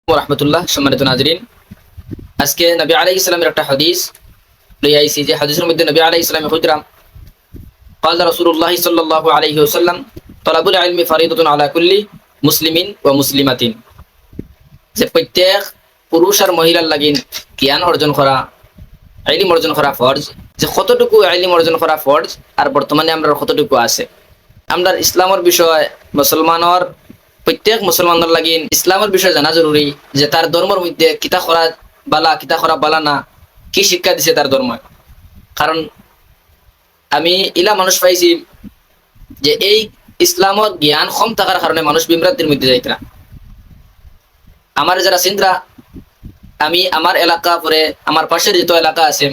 রহমতুল্লাহ, সম্মানিত নাজরিন, আজকে নবী আলাইহিস সালামের একটা হাদিস লই আইছি। যে হাদিসের মধ্যে নবী আলাইহিস সালাম কইতরা قال رسول الله صلى الله عليه وسلم طلب العلم فريضة على كل مسلم ومسلمة। যে প্রত্যেক পুরুষ আর মহিলার লাগিন জ্ঞান অর্জন করা, ইলম অর্জন করা ফরজ। যে কতটুকু ইলম অর্জন করা ফরজ আর বর্তমানে আমরা কতটুকু আছে। আমরা ইসলামের বিষয় মুসলমানের প্রত্যেক মুসলমানের লাগিন ইসলামের বিষয় জানা জরুরি। যে তার ধর্মের মধ্যে কিতা করা বালা, কিতা করা বালা না, কি শিক্ষা দিছে তার ধর্ম। কারণ আমি ইলা মানুষ পাইছি যে এই ইসলামত জ্ঞান কম থাকার কারণে মানুষ বিভ্রান্তির মধ্যে যাইতরা। আমার যারা চিন্তা, আমি আমার এলাকা পরে আমার পাশের যত এলাকা আছে,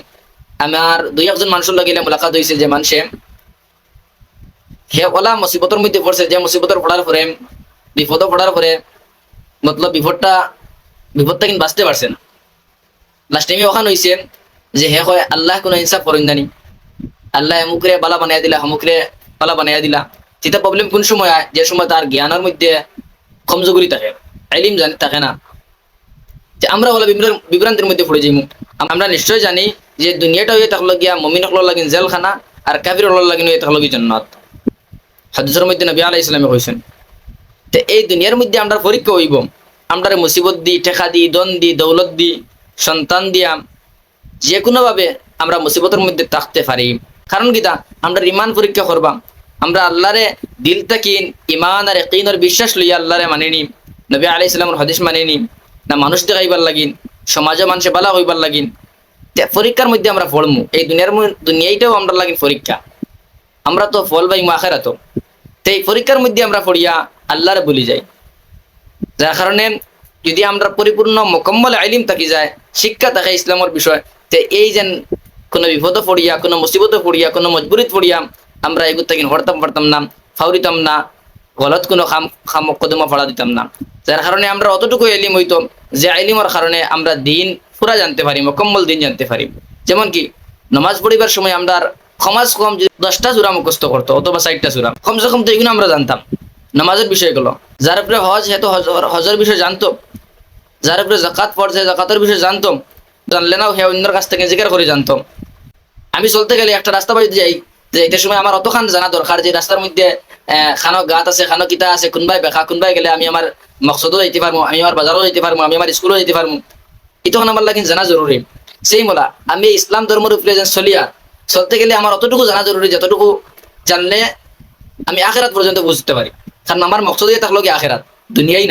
আমার দুই একজন মানুষের লাগিলে মোলাকাত হয়েছে। যে মানুষে হে ওলা মুসিবতের মধ্যে পড়ছে, যে মুসিবতের পড়ার পরে বিপদ পড়ার পরে মতলব বিপদটা কিন্তু বাঁচতে পারছে না। লাস্ট টাইমে ওখানে হয়েছে যে হে হয় আল্লাহ কোনো ইনসাফ করেন জানি, আল্লাহ এমুকরে বালা বানাইয়া দিলা, হমুকরে বালা বানাইয়া দিলা। সেটা প্রবলেম কোন সময় হয়? যে সময় তার জ্ঞানের মধ্যে কমজোরি থাকে, ইলম জানি থাকে না। যে আমরা বলা বিভ্রান্তির মধ্যে পড়ে যাই। আমরা নিশ্চয় জানি যে দুনিয়াটা হয়ে থাকলো গিয়া মুমিন হল লাগিন জেলখানা, আর কাফির হল লাগিন হয়ে থাকলো গিয়ে জান্নাত। হাদিসের মধ্যে নবী আলাইহিস সালাম কইছেন। তো এই দুনিয়ার মধ্যে আমরা পরীক্ষা হইব, আমরা মুসিবত দি, টেকা দি, দন দি, দৌলত দি, সন্তান দিয়া, যে কোনো ভাবে আমরা মুসিবতের মধ্যে থাকতে পারি। কারণ কিতা, আমরা ইমান পরীক্ষা করবা। আমরা আল্লাহরে দিল তাকিন ইমান আর ইয়াকিনের বিশ্বাস লইয়া আল্লাহরে মানিনি, নবী আলাইহিস সালামের হাদিস মানিনি, না মানুষ দেখাইবার লাগিন, সমাজে মানুষে বালা হইবার লাগিন। পরীক্ষার মধ্যে আমরা পড়মু। এই দুনিয়াটাও আমরা লাগিন পরীক্ষা। আমরা তো ফল পাই আখিরাত। তো এই পরীক্ষার মধ্যে আমরা পড়িয়া আল্লাহরে ভুলি যাই। যার কারণে যদি আমরা পরিপূর্ণ মোকাম্মল ইলম থাকি যায়, শিক্ষা থাকে ইসলামের বিষয়, তো এই যেন কোনো বিপদ পড়িয়া, কোনো মুসিবত পড়িয়া, কোনো মজবুরিত পড়িয়া আমরা এগুলো থেকে হরতাম পারতাম না, ফাউরিতাম না, গলত কোনো খাম কদমা ফড়া দিতাম না। যার কারণে আমরা অতটুকু ইলম হইতো যে ইলমের কারণে আমরা দিন পুরা জানতে পারি, মোকাম্মল দিন জানতে পারি। যেমন কি নামাজ পড়িবার সময় আমরা সমাজ কম 10টা সূরা মুখস্থ করতো অথবা 60টা সূরা, কমসে কম তো এগুলো আমরা জানতাম নামাজের বিষয়গুলো। যার উপরে হজ, হেতু হজের বিষয় জানতো। যার উপরে জাকাত পড়ছে, জাকাতের বিষয় জানতো। জানলে নাও হে অন্যের কাছ থেকে জিজ্ঞাসা করে জানতো। আমি চলতে গেলে একটা রাস্তা পাই যাই, যে এটার সময় আমার অতখান জানা দরকার যে রাস্তার মধ্যে খানো গাত আছে, খানো কিতা আছে, কোনবাই বেখা, কোনবাই গেলে আমি আমার মকসদও যাইতে পারবো, আমি আমার বাজারও যাইতে পারবো, আমি আমার স্কুলও যেতে পারবো। তখন আমার লাগে জানা জরুরি। সেই মোলা আমি ইসলাম ধর্মের উপরে যেন চলতে গেলে আমার অতটুকু জানা জরুরি, যতটুকু জানলে আমি আখেরাত পর্যন্ত বুঝতে পারি। কারণ আমার মকসদই থাকলো কি আখেরাত, দুনিয়াই না।